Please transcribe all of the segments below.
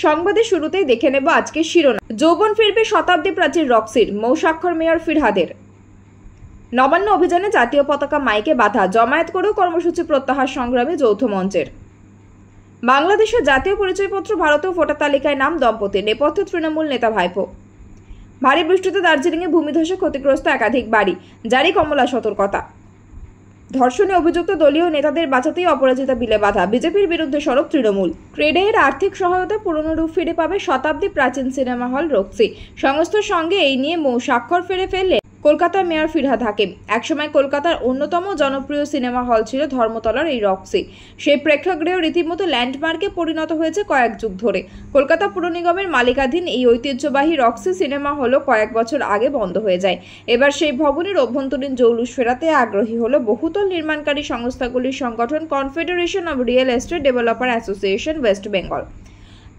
সংবাদের শুরুতেই দেখে নেব আজকের শিরোনাম। যৌবন ফিরবে শতাব্দী প্রাচীর রক্সির, মৌস্বাক্ষর মেয়র ফিরহাদের। নবান্ন অভিযানে জাতীয় পতাকা মাইকে বাধা, জমায়েত করেও কর্মসূচি প্রত্যাহার সংগ্রামী যৌথ মঞ্চের। বাংলাদেশের জাতীয় পরিচয়পত্র ভারতীয় ভোটার তালিকায় নাম দম্পতির, নেপথ্যে তৃণমূল নেতা ভাইপো। ভারী বৃষ্টিতে দার্জিলিংয়ে ভূমিধসে ক্ষতিগ্রস্ত একাধিক বাড়ি, জারি কমলা সতর্কতা। ধর্ষণে অভিযুক্ত দলীয় নেতাদের বাঁচাতেই অপরাজিতা বিলে বাধা, বিজেপির বিরুদ্ধে সরব তৃণমূল। ক্রেডের আর্থিক সহায়তা পুরনো রূপ ফিরে পাবে শতাব্দী প্রাচীন সিনেমা হল রক্সি। সংস্থার সঙ্গে এই নিয়ে স্বাক্ষর ফেলে ফেললেন কলকাতার মেয়র ফিরহাদ হাকিম। একসময় কলকাতার অন্যতম জনপ্রিয় সিনেমা হল ছিল ধর্মতলার এই রক্সি। সেই প্রেক্ষাগৃহ রীতিমতো ল্যান্ডমার্কে পরিণত হয়েছে কয়েক যুগ ধরে। কলকাতা পুর নিগমের মালিকাধীন এই ঐতিহ্যবাহী রক্সি সিনেমা হল কয়েক বছর আগে বন্ধ হয়ে যায়। এবার সেই ভবনের অভ্যন্তরীণ জৌলুস ফেরাতে আগ্রহী হলো বহুতল নির্মাণকারী সংস্থাগুলির সংগঠন confederation of real estate developer association West Bengal.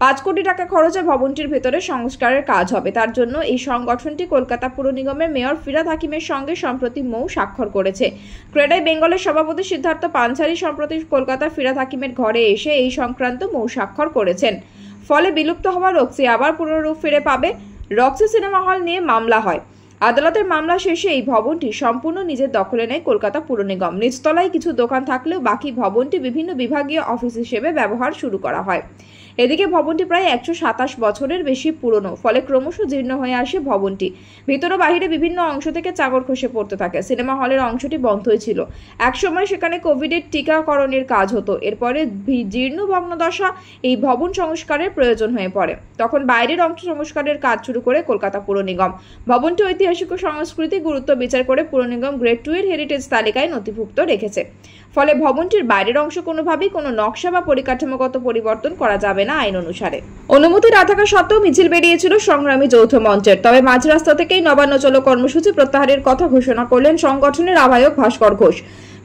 5 কোটি টাকা খরচে ভবনটির ভেতরে সংস্কারের কাজ হবে। তার জন্য এই সংগঠনটি কলকাতা পুর নিগমের মেয়র ফিরহাদ হাকিমের সঙ্গে সম্প্রতি স্বাক্ষর করেছে। ক্রেডাই বেঙ্গলের সভাপতি সিদ্ধার্থ পাঞ্চালী সম্প্রতি কলকাতার ফিরহাদ হাকিমের ঘরে এসে এই সংক্রান্ত স্বাক্ষর করেছেন। ফলে বিলুপ্ত হওয়া রক্সি আবার পুনরূপ ফিরে পাবে। রক্সি সিনেমা হল নিয়ে মামলা হয়। আদালতের মামলা শেষে এই ভবনটি সম্পূর্ণ নিজের দখলে নেয় কলকাতা পুর নিগম। নিচতলায় কিছু দোকান থাকলেও বাকি ভবনটি বিভিন্ন বিভাগীয় অফিস হিসেবে ব্যবহার শুরু করা হয়। এদিকে ভবনটি প্রায় 127 বছরের বেশি পুরনো, ফলে ক্রমশ জীর্ণ হয়ে আসে ভবনটি। ভিতর ও বাহিরে বিভিন্ন অংশ থেকে চাদর খসে পড়তে থাকে। সিনেমা হলের অংশটি বন্ধই ছিল। একসময় সেখানে কোভিডের টিকাকরণের কাজ হতো। এরপরে জীর্ণ ভগ্নদশা এই ভবন সংস্কারের প্রয়োজন হয়ে পড়ে। তখন বাইরের অংশ সংস্কারের কাজ শুরু করে কলকাতা পুর নিগম। ভবনটি ঐতিহাসিক ও সাংস্কৃতিক গুরুত্ব বিচার করে পুর নিগম গ্রেড 2 এর হেরিটেজ তালিকায় নথিভুক্ত রেখেছে। ফলে ভবনটির বাইরের অংশ কোনোভাবেই কোনো নকশা বা পরিকাঠামোগত পরিবর্তন করা যাবে না আইন অনুসারে। অনুমতি না থাকা সত্ত্বেও মিছিল বেরিয়েছিল সংগ্রামী যৌথ মঞ্চের। তবে মাঝ রাস্তা থেকেই নবান্ন চলো কর্মসূচি প্রত্যাহারের কথা ঘোষণা করলেন সংগঠনের আহ্বায়ক ভাস্কর ঘোষ।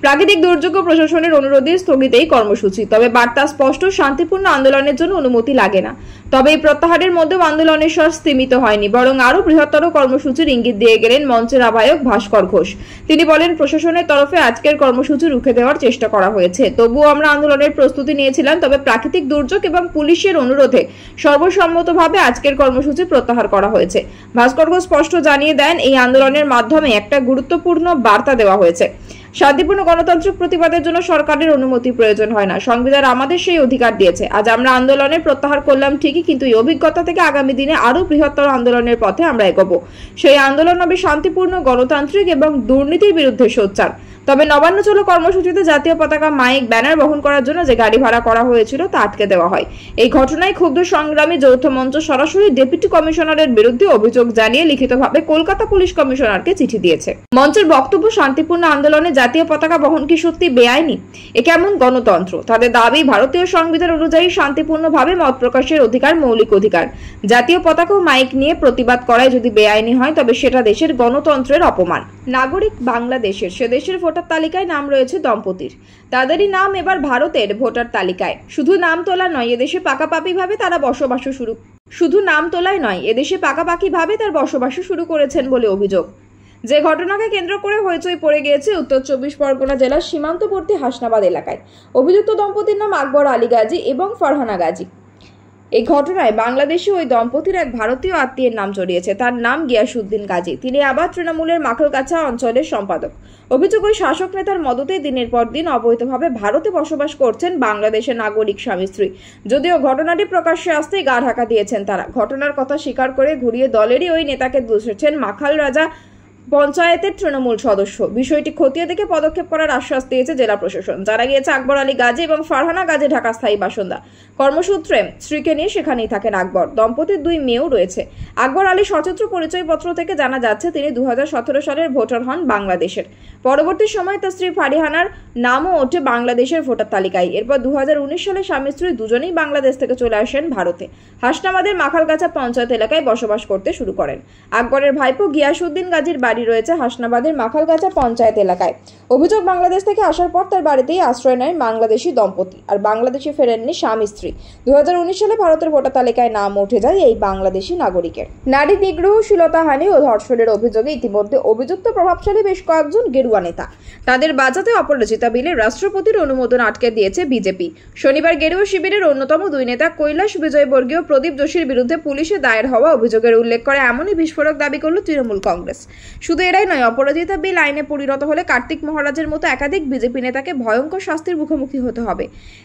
প্রাকৃতিক দুর্যোগ প্রশাসনের অনুরোধে স্থগিত এই কর্মসূচি। তবে বার্তা স্পষ্ট, শান্তিপূর্ণ আন্দোলনের জন্য অনুমতি লাগে না। তবে এই প্রত্যাহারের মধ্যেও আন্দোলনের স্বর স্থিমিত হয়নি, বরং আরো বৃহত্তর কর্মসূচির ইঙ্গিত দিয়ে গেলেন মঞ্চের আহ্বায়ক ভাস্কর ঘোষ। তিনি বলেন, প্রশাসনের তরফে আজকের কর্মসূচি রুখে দেওয়ার চেষ্টা করা হয়েছে। তবুও আমরা আন্দোলনের প্রস্তুতি নিয়েছিলাম। তবে প্রাকৃতিক দুর্যোগ এবং পুলিশের অনুরোধে সর্বসম্মতভাবে আজকের কর্মসূচি প্রত্যাহার করা হয়েছে। ভাস্কর ঘোষ স্পষ্ট জানিয়ে দেন, এই আন্দোলনের মাধ্যমে একটা গুরুত্বপূর্ণ বার্তা দেওয়া হয়েছে। শান্তিপূর্ণ গণতান্ত্রিক প্রতিবাদের জন্য সরকারের অনুমতি প্রয়োজন হয় না। সংবিধান আমাদের সেই অধিকার দিয়েছে। আজ আমরা আন্দোলনের প্রত্যাহার করলাম ঠিকই, কিন্তু এই অভিজ্ঞতা থেকে আগামী দিনে আরো বৃহত্তর আন্দোলনের পথে আমরা এগোবো। সেই আন্দোলন হবে শান্তিপূর্ণ, গণতান্ত্রিক এবং দুর্নীতির বিরুদ্ধে সোচ্চার। তবে নবান্ন চলো কর্মসূচিতে জাতীয় পতাকা, মাইক, ব্যানার বহন করার জন্য যে গাড়ি ভাড়া করা হয়েছিল তা আটকে দেওয়া হয়। এই ঘটনায় ক্ষুব্ধ সংগ্রামী যৌথ মঞ্চ সরাসরি ডেপুটি কমিশনারের বিরুদ্ধে অভিযোগ জানিয়ে লিখিতভাবে কলকাতা পুলিশ কমিশনারকে চিঠি দিয়েছে। মঞ্চের বক্তব্য, শান্তিপূর্ণ আন্দোলনে জাতীয় পতাকা বহন কি সত্যি বেআইনি? এ কেমন গণতন্ত্র? তাদের দাবি, ভারতীয় সংবিধান অনুযায়ী শান্তিপূর্ণভাবে মত প্রকাশের অধিকার মৌলিক অধিকার। জাতীয় পতাকা ও মাইক নিয়ে প্রতিবাদ করায় যদি বেআইনি হয়, তবে সেটা দেশের গণতন্ত্রের অপমান। নাগরিক বাংলাদেশের, সে দেশের ভোটার তালিকায় নাম রয়েছে দম্পতির। তাদেরই নাম এবার ভারতের ভোটার তালিকায়। শুধু নাম তোলা নয়, এদেশে পাকাপাকিভাবে তারা বসবাস শুরু করেছেন বলে অভিযোগ। যে ঘটনাকে কেন্দ্র করে হইচই পড়ে গিয়েছে উত্তর 24 পরগনা জেলার সীমান্তবর্তী হাসনাবাদ এলাকায়। অভিযুক্ত দম্পতির নাম আকবর আলী গাজী এবং ফারহানা গাজী। এই ঘটনায় বাংলাদেশে ওই দম্পতির এক ভারতীয় আত্মীয়ের নাম জড়িয়েছে। তার নাম গিয়াসউদ্দিন গাজী। তিনি আবার তৃণমূলের মাখলগাছা অঞ্চলের সম্পাদক। অভিযোগ, ওই শাসক নেতার মদতে দিনের পর দিন অবৈধভাবে ভারতে বসবাস করছেন বাংলাদেশের নাগরিক স্বামী স্ত্রী। যদিও ঘটনাটি প্রকাশ্যে আসতেই গা ঢাকা দিয়েছেন তারা। ঘটনার কথা স্বীকার করে ঘুরিয়ে দলেরই ওই নেতাকে দোষেছেন মাখাল রাজা পঞ্চায়েতের তৃণমূল সদস্য। বিষয়টি খতিয়ে দেখে পদক্ষেপ করার আশ্বাস দিয়েছে জেলা প্রশাসন। জানা গিয়েছে, আকবর আলী গাজী এবং ফারহানা গাজী ঢাকা স্থায়ী বাসিন্দা। কর্মসূত্রে স্ত্রীকে নিয়ে সেখানেই থাকেন আকবর। দম্পতির 2 মেয়েও রয়েছে। আকবর আলী সচিত্র পরিচয়পত্র থেকে জানা যাচ্ছে তিনি 2017 সালের ভোটার হন বাংলাদেশের। পরবর্তী সময়ে তার স্ত্রী ফারিহানার নামও ওঠে বাংলাদেশের ভোটার তালিকায়। এরপর 2019 সালে স্বামী স্ত্রী দুজনেই বাংলাদেশ থেকে চলে আসেন ভারতে। হাসনাবাদের মাখালগাছা পঞ্চায়েত এলাকায় বসবাস করতে শুরু করেন। আকবরের ভাইপো গিয়াসউদ্দিন গাজীর বাড়ি রয়েছে হাসনাবাদের মাখালগাছা পঞ্চায়েত এলাকায়। অভিযোগ, বাংলাদেশ থেকে আসার পর তার বাড়িতেই আশ্রয় নেয় বাংলাদেশি দম্পতি। আর বাংলাদেশে ফেরেননি স্বামী স্ত্রী। 2019 সালে ভারতের ভোটার তালিকায় নাম উঠে যায় এই বাংলাদেশি নাগরিকের। নারী নিগ্রহ, শ্লীলতাহানি ও ধর্ষণের অভিযোগে ইতিমধ্যে অভিযুক্ত প্রভাবশালী বেশ কয়েকজন গেরুয়া নেতা। তাদের বাঁচাতে অপরাজিতা বিলে রাষ্ট্রপতির অনুমোদন আটকে দিয়েছে বিজেপি। শনিবার গেরুয়া শিবিরের অন্যতম দুই নেতা কৈলাস বিজয়বর্গীয় প্রদীপ যোশীর বিরুদ্ধে পুলিশে দায়ের হওয়া অভিযোগের উল্লেখ করে এমনই বিস্ফোরক দাবি করল তৃণমূল কংগ্রেস। শুধু এরাই নয়, অপরাজিতা বিল আইনে পরিণত হলে কার্তিক মহারাজের মতো একাধিক বিজেপি নেতাকে ভয়ঙ্কর শাস্তির মুখোমুখি হতে হবে।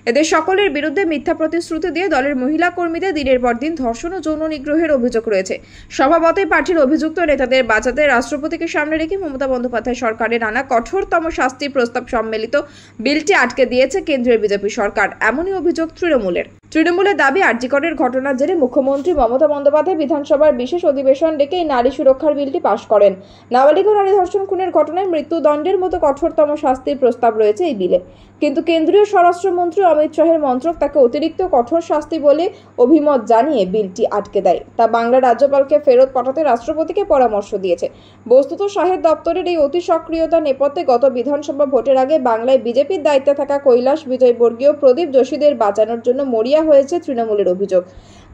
এদের সকলের বিরুদ্ধে মিথ্যা প্রতিশ্রুতি দিয়ে দলের মহিলা কর্মীদের দিনের পর দিন ধর্ষণ ও যৌন নিগ্রহের অভিযোগ রয়েছে। স্বভাবতই পার্টির অভিযুক্ত নেতাদের বাঁচাতে রাষ্ট্রপতিকে সামনে রেখে মমতা বন্দ্যোপাধ্যায় সরকারের আনা কঠোরতম শাস্তির প্রস্তাব সম্মিলিত বিলটি আটকে দিয়েছে কেন্দ্রের বিজেপি সরকার। এমনই অভিযোগ তৃণমূলের দাবি, আরজিকরের ঘটনার জেরে মুখ্যমন্ত্রী মমতা বন্দ্যোপাধ্যায় বিধানসভার বিশেষ অধিবেশন ডেকে এই নারী সুরক্ষার বিলটি পাশ করেন। নাবালিকা নারী ধর্ষণ খুনের ঘটনায় মৃত্যুদণ্ডের মতো কঠোরতম শাস্তির প্রস্তাব রয়েছে এই বিলে। কিন্তু কেন্দ্রীয় স্বরাষ্ট্রমন্ত্রী অমিত শাহের মন্ত্রক তাকে অতিরিক্ত কঠোর শাস্তি বলে অভিমত জানিয়ে বিলটি আটকে দেয়। তা বাংলার রাজ্যপালকে ফেরত পাঠাতে রাষ্ট্রপতিকে পরামর্শ দিয়েছে। বস্তুত শাহের দপ্তরের এই অতি সক্রিয়তার নেপথ্যে গত বিধানসভা ভোটের আগে বাংলায় বিজেপির দায়িত্বে থাকা কৈলাস বিজয়বর্গীয় প্রদীপ যোশীদের বাঁচানোর জন্য মরিয়া হয়েছে তৃণমূলের অভিযোগ।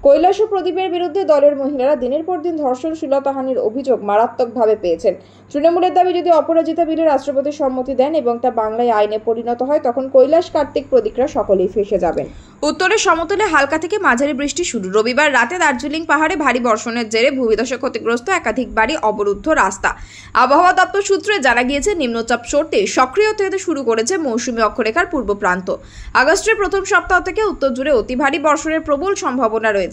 কৈলাস ও প্রদীপের বিরুদ্ধে দলের মহিলারা দিনের পর দিন ধর্ষণ, শ্লীলতাহানির অভিযোগ মারাত্মকভাবে পেয়েছেন। তৃণমূলের দাবি, যদি অপরাজিতা বিলে রাষ্ট্রপতি সম্মতি দেন এবং তা বাংলায় আইনে পরিণত হয়, তখন কৈলাস, কার্তিক, প্রদীপরা সকলেই ফেঁসে যাবেন। উত্তরের সমতলে হালকা থেকে মাঝারি বৃষ্টি শুরু। রবিবার রাতে দার্জিলিং পাহাড়ে ভারী বর্ষণের জেরে ভূমিধসে ক্ষতিগ্রস্ত একাধিক বাড়ি, অবরুদ্ধ রাস্তা। আবহাওয়া দপ্তর সূত্রে জানা গিয়েছে, নিম্নচাপ সরতে সক্রিয় হতে শুরু করেছে মৌসুমী অক্ষরেখার পূর্ব প্রান্ত। আগস্টের প্রথম সপ্তাহ থেকে উত্তর জুড়ে অতি ভারী বর্ষণের প্রবল সম্ভাবনা রয়েছে।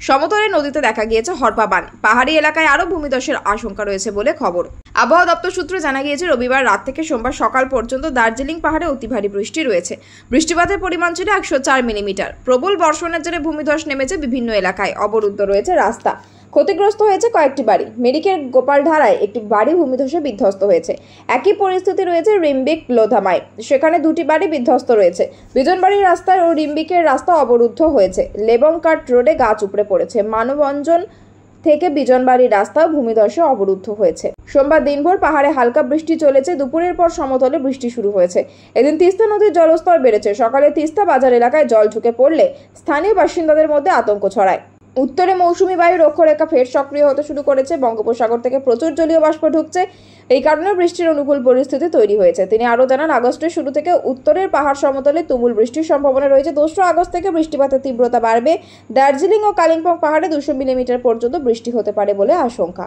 সমতলে নদীতে দেখা গিয়েছে হরপা বান। পাহাড়ি এলাকায় আরও ভূমিধসের আশঙ্কা রয়েছে বলে খবর। আবহাওয়া দপ্তর সূত্রে জানা গিয়েছে, রবিবার রাত থেকে সোমবার সকাল পর্যন্ত দার্জিলিং পাহাড়ে অতি ভারী বৃষ্টি রয়েছে। বৃষ্টিপাতের পরিমাণ ছিল 104 মিলিমিটার। প্রবল বর্ষণের জেরে ভূমিধস নেমেছে বিভিন্ন এলাকায়, অবরুদ্ধ রয়েছে রাস্তা। ক্ষতিগ্রস্ত হয়েছে কয়েকটি বাড়ি। মিরিকের গোপালধারায় একটি বাড়ি ভূমিধসে বিধ্বস্ত হয়েছে। একই পরিস্থিতি রয়েছে রিম্বিক লোধামায়, সেখানে দুটি বাড়ি বিধ্বস্ত রয়েছে। বিজনবাড়ির রাস্তায় ও রিম্বিকের রাস্তা অবরুদ্ধ হয়েছে। লেবংকাট রোডে গাছ উপড়ে পড়েছে। মানবঞ্জন থেকে বিজনবাড়ির রাস্তাও ভূমিধসে অবরুদ্ধ হয়েছে। সোমবার দিনভর পাহাড়ে হালকা বৃষ্টি চলেছে। দুপুরের পর সমতলে বৃষ্টি শুরু হয়েছে। এদিন তিস্তা নদীর জলস্তর বেড়েছে। সকালে তিস্তা বাজার এলাকায় জল ঢুকে পড়লে স্থানীয় বাসিন্দাদের মধ্যে আতঙ্ক ছড়ায়। উত্তরে মৌসুমী বায়ুর অক্ষরেখা ফের সক্রিয় হতে শুরু করেছে। বঙ্গোপসাগর থেকে প্রচুর জলীয় বাষ্প ঢুকছে। এই কারণে বৃষ্টির অনুকূল পরিস্থিতি তৈরি হয়েছে। তিনি আরও জানান, আগস্টের শুরু থেকে উত্তরের পাহাড় সমতলে তুমুল বৃষ্টির সম্ভাবনা রয়েছে। 2 আগস্ট থেকে বৃষ্টিপাতের তীব্রতা বাড়বে। দার্জিলিং ও কালিম্পং পাহাড়ে 200 মিলিমিটার পর্যন্ত বৃষ্টি হতে পারে বলে আশঙ্কা।